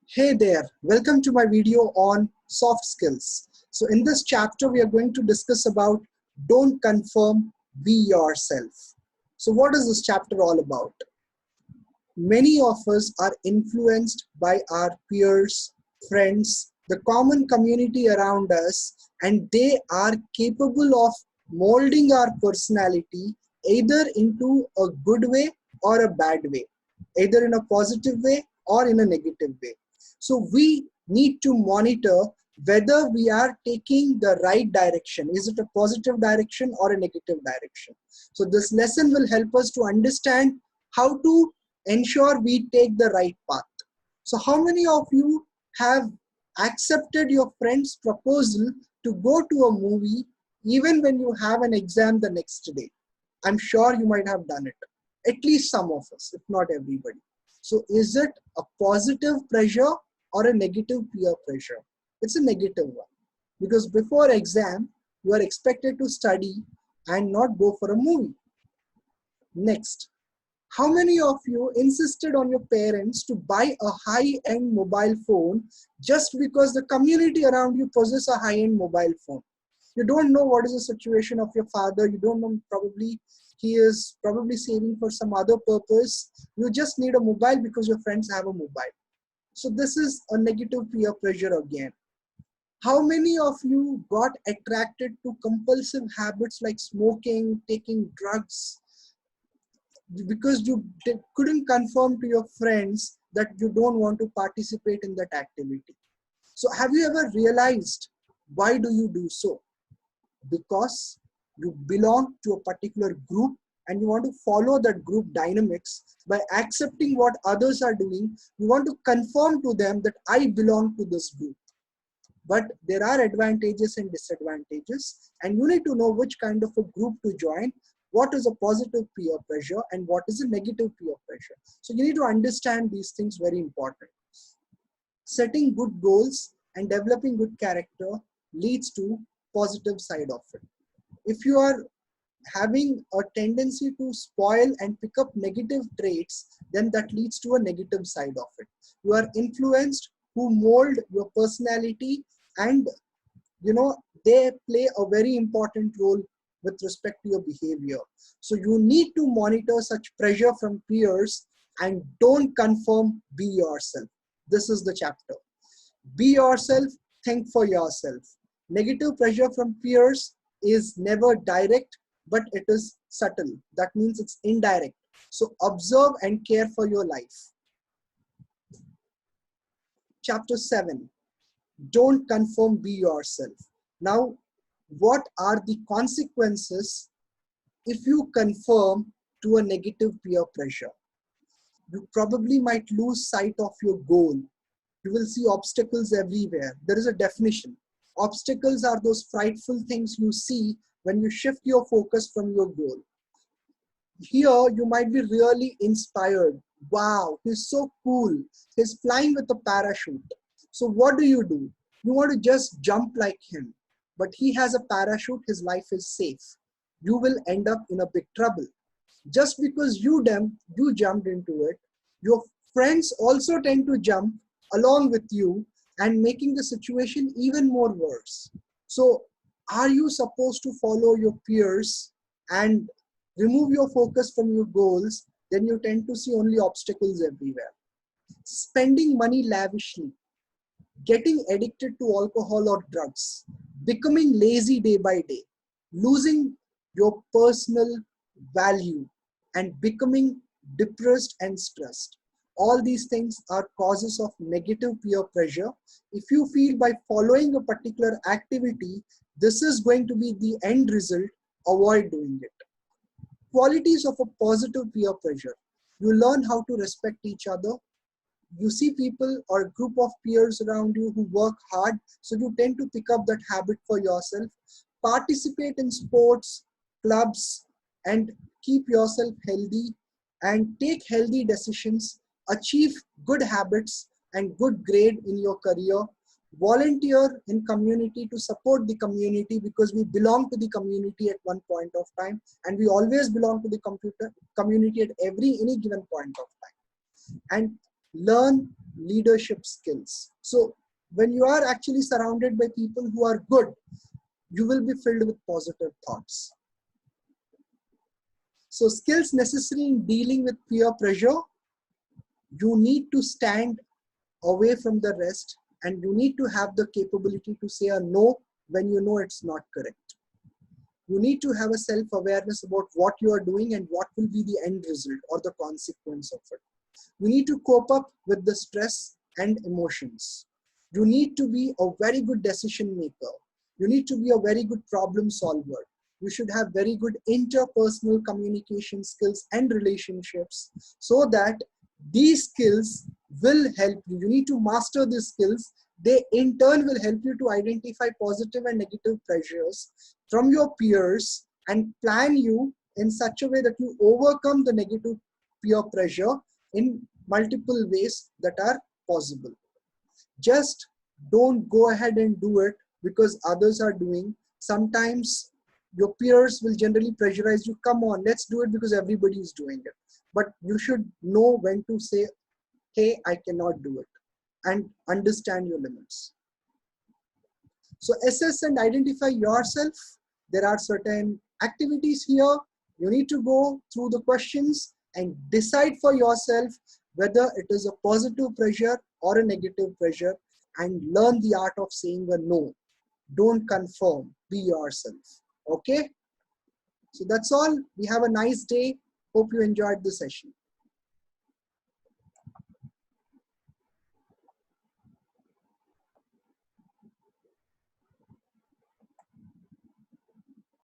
Hey there, welcome to my video on soft skills. So in this chapter, we are going to discuss about don't conform, be yourself. So what is this chapter all about? Many of us are influenced by our peers, friends, the common community around us, and they are capable of molding our personality either into a good way or a bad way, either in a positive way or in a negative way. So we need to monitor whether we are taking the right direction. Is it a positive direction or a negative direction? So this lesson will help us to understand how to ensure we take the right path. So how many of you have accepted your friend's proposal to go to a movie even when you have an exam the next day? I'm sure you might have done it. At least some of us, if not everybody. So is it a positive pressure or a negative peer pressure? It's a negative one. Because before exam, you are expected to study and not go for a movie. Next, how many of you insisted on your parents to buy a high-end mobile phone just because the community around you possess a high-end mobile phone? You don't know what is the situation of your father. You don't know, probably he is probably saving for some other purpose. You just need a mobile because your friends have a mobile. So this is a negative peer pressure again. How many of you got attracted to compulsive habits like smoking, taking drugs, because you couldn't confirm to your friends that you don't want to participate in that activity? So have you ever realized why do you do so? Because you belong to a particular group and you want to follow that group dynamics. By accepting what others are doing, you want to confirm to them that I belong to this group. But there are advantages and disadvantages, and you need to know which kind of a group to join, what is a positive peer pressure and what is a negative peer pressure. So you need to understand these things, very important. Setting good goals and developing good character leads to positive side of it. If you are having a tendency to spoil and pick up negative traits, then that leads to a negative side of it. You are influenced who mold your personality, and they play a very important role with respect to your behavior. So you need to monitor such pressure from peers and don't conform, be yourself. This is the chapter. Be yourself, think for yourself. Negative pressure from peers is never direct, but it is subtle. That means it's indirect. So observe and care for your life. Chapter 7. Don't conform, be yourself. Now, what are the consequences if you conform to a negative peer pressure? You probably might lose sight of your goal. You will see obstacles everywhere. There is a definition. Obstacles are those frightful things you see when you shift your focus from your goal. Here, you might be really inspired. Wow, he's so cool. He's flying with a parachute. So what do? You want to just jump like him. But he has a parachute, his life is safe. You will end up in a big trouble. Just because you jumped into it, your friends also tend to jump along with you and making the situation even more worse. So are you supposed to follow your peers and remove your focus from your goals? Then you tend to see only obstacles everywhere. Spending money lavishly, getting addicted to alcohol or drugs, becoming lazy day by day, losing your personal value, and becoming depressed and stressed. All these things are causes of negative peer pressure. If you feel by following a particular activity, this is going to be the end result, avoid doing it. Qualities of a positive peer pressure. You learn how to respect each other. You see people or a group of peers around you who work hard, so you tend to pick up that habit for yourself. Participate in sports, clubs, and keep yourself healthy and take healthy decisions. Achieve good habits and good grade in your career. Volunteer in community to support the community, because we belong to the community at one point of time, and we always belong to the community at any given point of time. And Learn leadership skills. So when you are actually surrounded by people who are good, you will be filled with positive thoughts. So skills necessary in dealing with peer pressure: you need to stand away from the rest, and you need to have the capability to say a no when you know it's not correct. You need to have a self-awareness about what you are doing and what will be the end result or the consequence of it. You need to cope up with the stress and emotions. You need to be a very good decision maker. You need to be a very good problem solver. You should have very good interpersonal communication skills and relationships, so that these skills will help you. You need to master these skills. They in turn will help you to identify positive and negative pressures from your peers and plan you in such a way that you overcome the negative peer pressure in multiple ways that are possible. Just don't go ahead and do it because others are doing. Sometimes your peers will generally pressurize you, come on, let's do it because everybody is doing it. But you should know when to say, hey, I cannot do it, and understand your limits. So assess and identify yourself. There are certain activities here. You need to go through the questions and decide for yourself whether it is a positive pressure or a negative pressure, and learn the art of saying a no. Don't conform, be yourself. Okay? So that's all. We have a nice day. Hope you enjoyed the session.